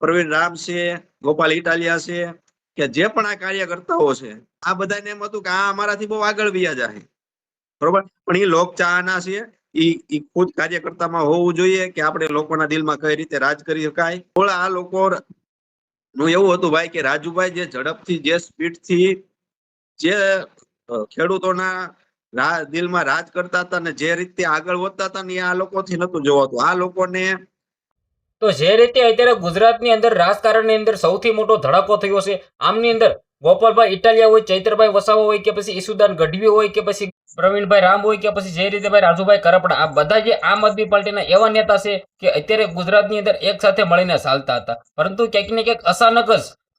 પ્રવીણ રામ છે, ગોપાલ ઇટાલિયા છે, કે જે પણ આ કાર્યકર્તાઓ છે, આ બધાને એમ હતું કે આ અમારાથી બહુ આગળ વ્યા જાય, બરોબર. પણ એ લોકચાહના છે, એ ખુદ કાર્યકર્તામાં હોવું જોઈએ કે આપણે લોકોના દિલમાં કઈ રીતે રાજ કરી શકાય. આ લોકો નું એવું હતું ભાઈ કે રાજુભાઈ જે ઝડપથી, જે સ્પીડથી, જે ખેડૂતોના દિલમાં રાજ કરતા હતા ને જે રીતે આગળ વધતા હતા ને, આ લોકોથી નતું જોવાતું. આ લોકોને તો જે રીતે અત્યારે ગુજરાતની અંદર રાજકારણની અંદર સૌથી મોટો ધડાકો થયો છે, આમની અંદર ગોપાલભાઈ ઇટાલિયા હોય, ચૈત્રભાઈ વસાવા હોય, કે પછી ઈસુદાન ગઢવી હોય, કે પછી પ્રવીણભાઈ રામ હોય, કે પછી જે રીતે ભાઈ રાજુભાઈ કરપડા, આ બધા જે આમ આદમી પાર્ટીના એવા નેતા છે કે અત્યારે ગુજરાતની અંદર એક સાથે મળીને ચાલતા હતા, પરંતુ ક્યાંક ને ક્યાંક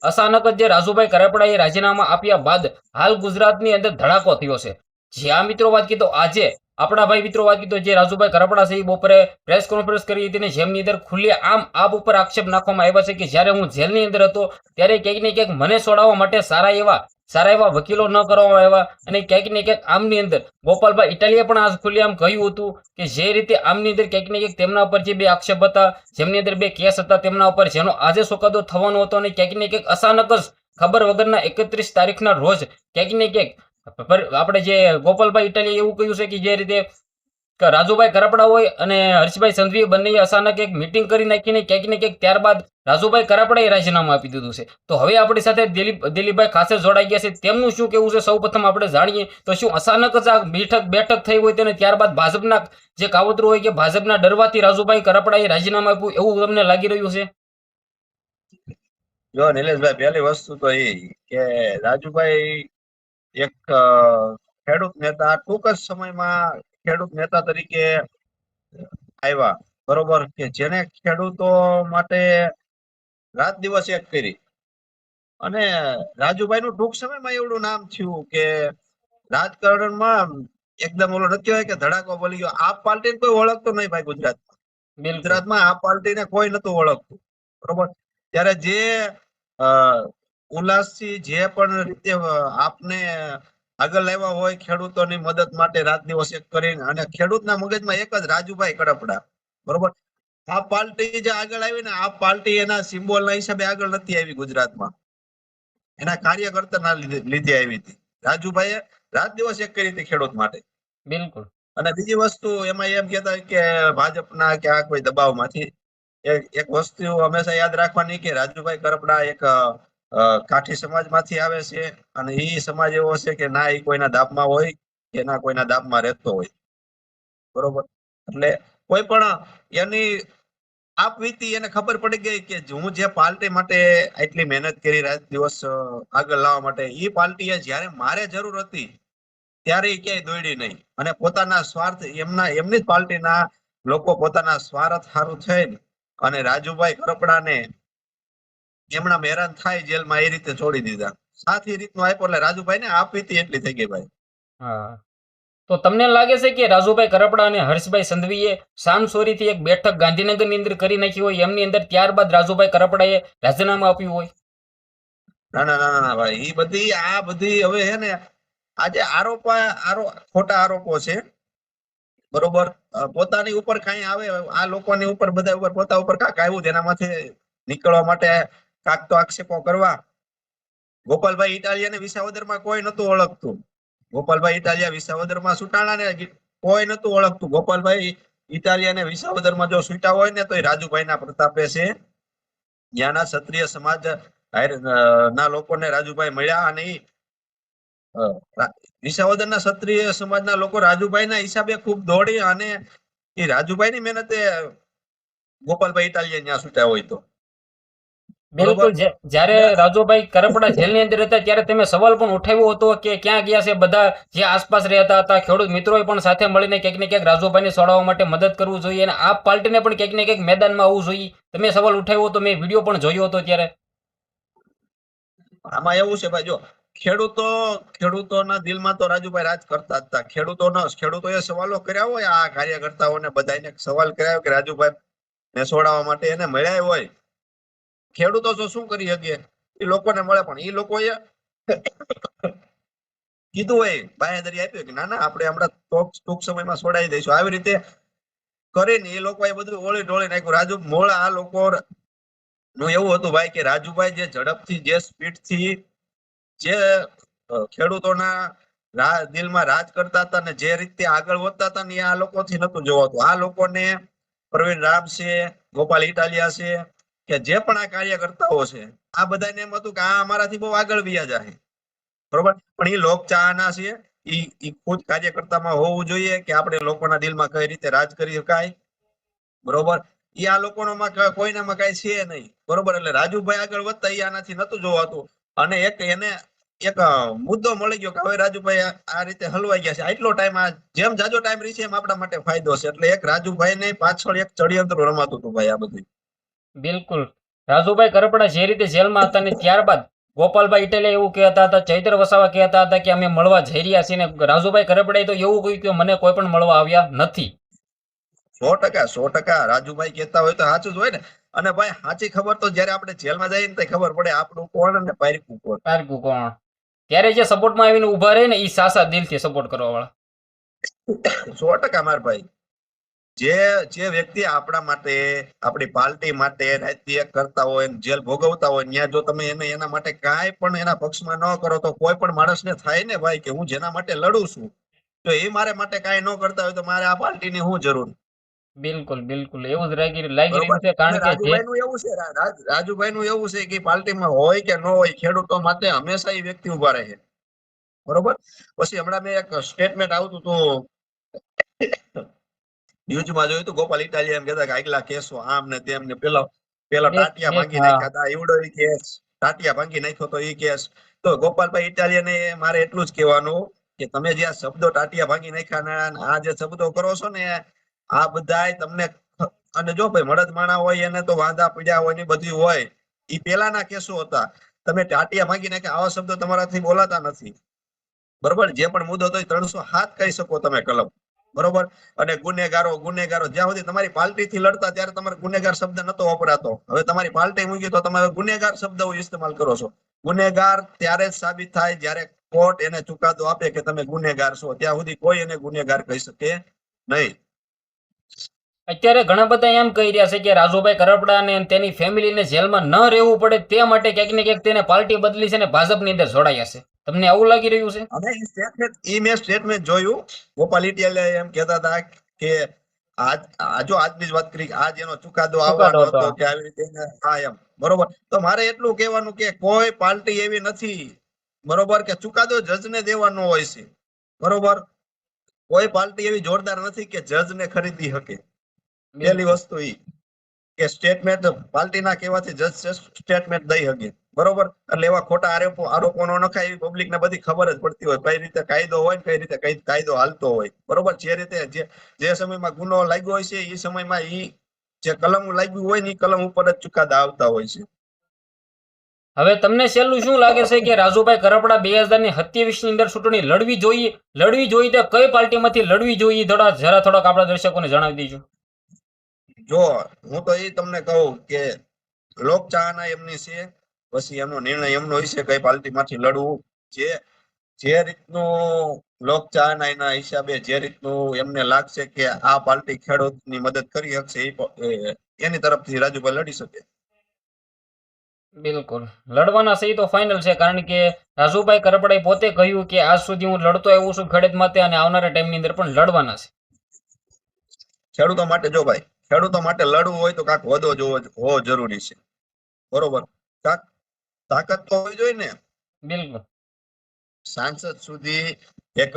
અચાનક જ જે રાજુભાઈ કરપડાએ રાજીનામા આપ્યા બાદ હાલ ગુજરાતની અંદર ધડાકો થયો છે. જ્યાં મિત્રો વાત કીધો આજે આપણા ભાઈ મિત્રો વાત કીધો જે રાજુભાઈ કરપડા છે એ બપોરે પ્રેસ કોન્ફરન્સ કરી હતી ને જેમની અંદર ખુલ્લે આમ આપ ઉપર આક્ષેપ નાખવામાં આવ્યા છે કે જ્યારે હું જેલની અંદર હતો ત્યારે ક્યાંક ને ક્યાંક મને છોડાવવા માટે સારા એવા વકીલો ન કરવામાં આવ્યા, અને ક્યાંક ને ક્યાંક આમની અંદર ગોપાલભાઈ ઇટાલિયા પણ આજ ખુલ્લે આમ કહ્યું હતું કે જે રીતે આમની અંદર ક્યાંક ને ક્યાંક તેમના ઉપર જે બે આક્ષેપ હતા, જેમની અંદર બે કેસ હતા તેમના ઉપર, જેનો આજે સોકાદો થવાનો હતો, અને ક્યાંક ને ક્યાંક અચાનક જ ખબર વગરના 31 તારીખના રોજ ક્યાંક ને ક્યાંક આપણે જે ગોપાલભાઈ ઇટાલિયા એવું કહ્યું છે કે જે રીતે રાજુભાઈ કરપડા હોય અને હર્ષભાઈ સંઘવીએ બંને અચાનક એક મીટિંગ કરી નાખીને ક્યાંક ને ક્યાંક ત્યારબાદ રાજુભાઈ કરપડાએ રાજીનામું આપી દીધું છે. તો હવે આપણી સાથે દિલીપભાઈ ખાસે જોડાઈ ગયા છે, તેમનું શું કેવું છે સૌ પ્રથમ આપણે જાણીએ. તો શું અચાનક જ આ બેઠક થઈ હોય તેને ત્યારબાદ ભાજપના જે કાવતરું હોય કે ભાજપના ડરવાથી રાજુભાઈ કરપડાએ રાજીનામું આપ્યું એવું તમને લાગી રહ્યું છે? જો નિલેશભાઈ, પહેલી વસ્તુ તો એ કે રાજુભાઈ એક ખેડૂત નેતા, ટૂંક જ સમયમાં ખેડૂત નેતા તરીકે આવ્યા, બરોબર, કે જેને ખેડૂતો માટે રાત દિવસ એક કરી. અને રાજુભાઈ નું ટૂંક સમયમાં એવડું નામ થયું કે રાજકારણમાં એકદમ ઓલો નથી હોય કે ધડાકો બોલી ગયો. આ પાર્ટીને કોઈ ઓળખતો નહીં ભાઈ ગુજરાતમાં આ પાર્ટીને કોઈ નતું ઓળખતું, બરોબર. ત્યારે જે ઉલ્લાસથી જે પણ રીતે આપને આગળ લાવ્યા હોય ખેડૂતોની મદદ માટે રાત દિવસ એક કરીને, અને ખેડૂતના મગજમાં એક જ રાજુભાઈ કરપડા, બરોબર. આ પાર્ટી જે આગળ આવી ને, આ પાર્ટી એના સિમ્બોલના હિસાબે આગળ નથી આવી ગુજરાતમાં, એના કાર્યકર્તાના લીધે આવી હતી. રાજુભાઈએ રાત દિવસ એક કરી હતી ખેડૂત માટે. બિલકુલ. અને બીજી વસ્તુ એમાં એમ કહેતા કે ભાજપના કે આ કોઈ દબાવમાંથી, એક વસ્તુ હંમેશા યાદ રાખવાની કે રાજુભાઈ કરપડા એક કાઠી સમાજમાંથી આવે છે, અને એ સમાજ એવો છે કે ના એ કોઈના દાબમાં હોય કે ના કોઈના દાબમાં રહેતો હોય, બરોબર. એટલે કોઈ પણ એની આપવીતી એને ખબર પડી ગઈ કે હું જે પાર્ટી માટે આટલી મહેનત કરી રાત દિવસ આગળ લાવવા માટે, એ પાર્ટીએ જ્યારે મારે જરૂર હતી ત્યારે એ ક્યાંય દોડી નહીં, અને પોતાના સ્વાર્થ એમની જ પાર્ટીના લોકો પોતાના સ્વાર્થ સારું થઈને અને રાજુભાઈ કરપડાને એમના હેરાન થાય જેલમાં એ રીતે છોડી દીધા. સાથી રીતનું આપ્યો એટલે રાજુભાઈ ને આપવીતી એટલી થઈ ગઈ ભાઈ. હા, તો તમને લાગે છે કે રાજુભાઈ કરપડા અને હર્ષભાઈ સંઘવીએ સામસોરીથી એક બેઠક ગાંધીનગરની અંદર કરી નાખી હોય, એમની અંદર ત્યારબાદ રાજુભાઈ કરપડાએ રાજીનામું આપ્યું હોય? ના ના ના ના ભાઈ, આ બધી હવે હે ને આજે ખોટા આરોપો છે, બરોબર. પોતાની ઉપર કઈ આવે, આ લોકોની ઉપર બધા ઉપર પોતા ઉપર કાંક આવ્યું તેના માથે નીકળવા માટે કાંક તો આક્ષેપો કરવા. ગોપાલભાઈ ઇટાલિયાને વિસાવદરમાં કોઈ નતું ઓળખતું. ગોપાલભાઈ ઇટાલિયા વિસાવદરમાં સુટાણાને કોઈ નતું ઓળખતું. ગોપાલભાઈ ઇટાલિયાને વિસાવદરમાં જો સુટા હોય ને તો એ રાજુભાઈના પ્રતાપે છે. ત્યાંના ક્ષત્રિય સમાજ ના લોકોને રાજુભાઈ મળ્યા, અને વિસાવદરના ક્ષત્રિય સમાજના લોકો રાજુભાઈના હિસાબે ખૂબ દોડી, અને એ રાજુભાઈની મહેનતે ગોપાલભાઈ ઇટાલિયા ત્યાં છૂટ્યા હોય તો. બિલકુલ. જ્યારે રાજુભાઈ કરપડા જેલની અંદર હતા ત્યારે તમે સવાલ પણ ઉઠાવ્યો હતો કે ક્યાં ગયા છે બધા જે આસપાસ રહેતા હતા ખેડૂત મિત્રોએ પણ સાથે મળીને ક્યાંક ને ક્યાંક રાજુભાઈને છોડાવવા માટે મદદ કરવું જોઈએ, અને આ પાર્ટીને પણ ક્યાંક ને ક્યાંક મેદાનમાં આવવું જોઈએ. તમે સવાલ ઉઠાવ્યો હતો, મેં વિડીયો પણ જોયો હતો. ત્યારે આમાં એવું છે ભાઈ, જો ખેડૂતોના દિલમાં તો રાજુભાઈ રાજ કરતા હતા. ખેડૂતોએ સવાલો કર્યા હોય, આ કાર્યકર્તાઓને બધાને સવાલ કર્યા કે રાજુભાઈ ને છોડાવવા માટે એને મળ્યા હોય. ખેડૂતો તો શું કરી શકે, એ લોકોને મળે, પણ એ લોકોએ કીધું હોય, બાંહેધરી આપ્યું કે ના ના આપણે હમણાં ટૂંક સમયમાં છોડાવી દઈશું. આવી રીતે કરીને એ લોકોએ બધું ઓળી ઢોળી નાખ્યું. આ લોકો નું એવું હતું ભાઈ કે રાજુભાઈ જે ઝડપથી જે સ્પીડથી જે ખેડૂતોના દિલમાં રાજ કરતા હતા ને જે રીતે આગળ વધતા હતા ને એ આ લોકોથી નતું જોવાતું. આ લોકોને પ્રવીણ રામ છે, ગોપાલ ઇટાલિયા છે, કે જે પણ આ કાર્યકર્તાઓ છે, આ બધાને એમ હતું કે આ અમારાથી બહુ આગળ વ્યા જાય, બરોબર. પણ એ લોક ચાહના છે, ઈ ખુદ કાર્યકર્તામાં હોવું જોઈએ કે આપણે લોકોના દિલમાં કઈ રીતે રાજ કરી શકાય, બરોબર. એ આ લોકોનામાં કોઈનામાં કઈ છે નહીં, બરોબર. એટલે રાજુભાઈ આગળ વધતા એ આનાથી નતું જોવાતું, અને એને એક મુદ્દો મળી ગયો કે હવે રાજુભાઈ આ રીતે હલવાઈ ગયા છે. આટલો ટાઈમ, આ જેમ જાજો ટાઈમ રહી છે એમ આપણા માટે ફાયદો છે. એટલે એક રાજુભાઈ ને પાછળ એક ચડિયંત્ર રમાતું હતું ભાઈ આ બધું. બિલકુલ. રાજુભાઈ કરપડા જે રીતે જેલમાં હતા ને ત્યારબાદ ગોપાલભાઈ ઇટાલિયા એવું કહેતા હતા, ચૈત્ર વસાવા કહેતા હતા કે અમે મળવા જઈ રહ્યા છીએ, ને રાજુભાઈ કરપડાએ તો એવું કહ્યું કે મને કોઈ પણ મળવા આવ્યા નથી. 100% રાજુભાઈ કહેતા હોય તો સાચું જ હોય ને. અને ભાઈ સાચી ખબર તો જયારે આપણે જેલમાં જઈએ ને તો ખબર પડે આપણું કોણ અને પારકું કોણ. પારકું કોણ. ત્યારે જે સપોર્ટમાં આવીને ઉભા રહે ને એ સાસા દિલથી સપોર્ટ કરવા વાળા. 100% માર ભાઈ, જે વ્યક્તિ આપણા માટે, આપણી પાર્ટી માટે રાત્રિ કરતા હોય, જેલ ભોગવતા હોય, ત્યાં જો તમે એને એના માટે કાંઈ પણ એના પક્ષમાં ન કરો તો કોઈ પણ માણસને થાય ને ભાઈ કે હું જેના માટે લડું છું તો એ મારે માટે કાંઈ ન કરતા હોય તો મારે આ પાર્ટીની શું જરૂર. બિલકુલ બિલકુલ એવું જ લાગી રહ્યું છે. કારણ કે રાજુભાઈનું એવું છે, રાજુભાઈનું એવું છે કે પાર્ટીમાં હોય કે ન હોય, ખેડૂતો માટે હંમેશા એ વ્યક્તિ ઉભા રહે છે, બરોબર. પછી હમણાં મેં એક સ્ટેટમેન્ટ આવતું હતું ન્યૂઝમાં જોયું હતું, ગોપાલ ઇટાલિયા એમ કહેતા કે આગલા કેસો આમ ને તેમ ને પેલા ટાટિયા ભાંગી નાખ્યા હતા, ઈવડો ઈ કેસ, ટાટિયા ભાંગી નાખ્યો તો ઈ કેસ. તો ગોપાલભાઈ ઇટાલિયાને મારે એટલું જ કહેવાનું કે તમે જે આ શબ્દો ટાટિયા ભાંગી નાખ્યા ને આ જે શબ્દો કરો છો ને આ બધાય તમને, અને જો ભાઈ મળદ માણા હોય એને તો વાંધા પીડ્યા હોય ને બધું હોય, ઈ પેલાના કેસો હતા. તમે ટાટિયા ભાંગી નાખ્યા આવા શબ્દો તમારાથી બોલાતા નથી, બરોબર. જે પણ મુદ્દો તો 307 કહી શકો તમે કલમ, બરોબર. અને ગુનેગારો જ્યાં સુધી તમારી પાર્ટી થી લડતા ત્યારે તમારે ગુનેગાર શબ્દ નતો વપરાતો. હવે તમારી પાર્ટી મૂકી તો તમે ગુનેગાર શબ્દ ઇસ્તેમાલ કરો છો. ગુનેગાર ત્યારે જ સાબિત થાય જ્યારે કોર્ટ એને ચુકાદો આપે કે તમે ગુનેગાર છો, ત્યાં સુધી કોઈ એને ગુનેગાર કહી શકે નહીં. અત્યારે ઘણા બધા એમ કહી રહ્યા છે કે રાજુભાઈ કરપડા અને તેની ફેમિલીને જેલમાં ન રહેવું પડે તે માટે ક્યાંક ને ક્યાંક તેને પાર્ટી બદલી છે ને ભાજપની અંદર જોડાયા છે. તમને આવું લાગી રહ્યું છે? અને મેં સ્ટેટમેન્ટ જોયું, ગોપાલ ઇટાલિયા એમ કહેતા હતા કે આજની જ વાત કરી, આજ એનો ચુકાદો આવવાનો હતો કે આવી રીતે હા એમ, બરોબર. તો મારે એટલું કહેવાનું કે કોઈ પાર્ટી એવી નથી, બરોબર, કે ચુકાદો જજને દેવાનો હોય છે, બરોબર. કોઈ પાર્ટી એવી જોરદાર નથી કે જજને ખરીદી શકે. પહેલી વસ્તુ ઈ કે સ્ટેટમેન્ટ પાર્ટીના કહેવાથી જજ સ્ટેટમેન્ટ દઈ શકે, બરોબર. એટલે એવા ખોટા આરોપો નો નખાય, એવી પબ્લિક ને બધી ખબર જ પડતી હોય કઈ રીતે કાયદો હોય, કઈ રીતે કઈ કાયદો હાલતો હોય, બરોબર. જે રીતે જે સમયમાં ગુનો લાગ્યો હોય છે એ સમયમાં ઈ જે કલમ લાગ્યું હોય ને એ કલમ ઉપર જ ચુકાદા આવતા હોય છે. હવે તમને છેલ્લું શું લાગે છે કે રાજુભાઈ કરપડા 2027 ની અંદર ચૂંટણી લડવી જોઈએ તો કઈ પાર્ટીમાંથી લડવી જોઈએ, જરા થોડાક આપણા દર્શકોને જણાવી દેજો. જો હું તો એ તમને કહું કે લોક ચાહના એમની છે, પછી એમનો નિર્ણય એમનો હશે કઈ પાર્ટીમાંથી લડવું. જે રીતનું લોક ચાહના એના હિસાબે જે રીતનું એમને લાગશે કે આ પાર્ટી ખેડૂતની મદદ કરી શકશે એની તરફથી રાજુભાઈ લડી શકે. બિલકુલ લડવાના છે તો ફાઇનલ છે. કારણ કે રાજુભાઈ કરપડાએ પોતે કહ્યું કે આજ સુધી હું લડતો આવ્યો છું ખેડૂત માટે અને આવનારા ટાઈમની અંદર પણ લડવાના છે. ખેડૂતો માટે જો ભાઈ, ખેડૂતો માટે લડવું હોય તો કાંક હોદ્દો હોવો જરૂરી છે, બરોબર. કાંક તાકાત તો હોવી જોઈએ ને. બિલકુલ સાંસદ સુધી એક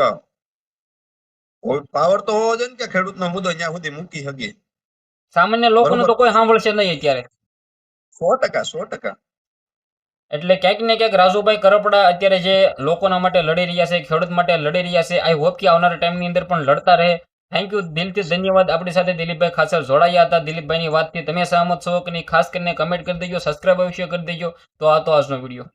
પાવર તો હોવો જોઈએ ને કે ખેડૂતનો મુદ્દો ત્યાં સુધી મૂકી શકીએ. સામાન્ય લોકોને તો કોઈ સાંભળશે નહીં અત્યારે. 100%. એટલે ક્યાંક ને ક્યાંક રાજુભાઈ કરપડા અત્યારે જે લોકોના માટે લડી રહ્યા છે, ખેડૂત માટે લડી રહ્યા છે, આઈ હોપ કે આવનારા ટાઈમની અંદર પણ લડતા રહે. થેન્ક યુ, દિલથી ધન્યવાદ. આપણી સાથે દિલીપભાઈ ખાસર જોડાયા હતા. દિલીપભાઈની વાતથી તમે સહમત છો કે નહીં ખાસ કરીને કમેન્ટ કરી દેજો, સબસ્ક્રાઇબ અવશ્ય કરી દેજો. તો આ તો આજનો વિડીયો.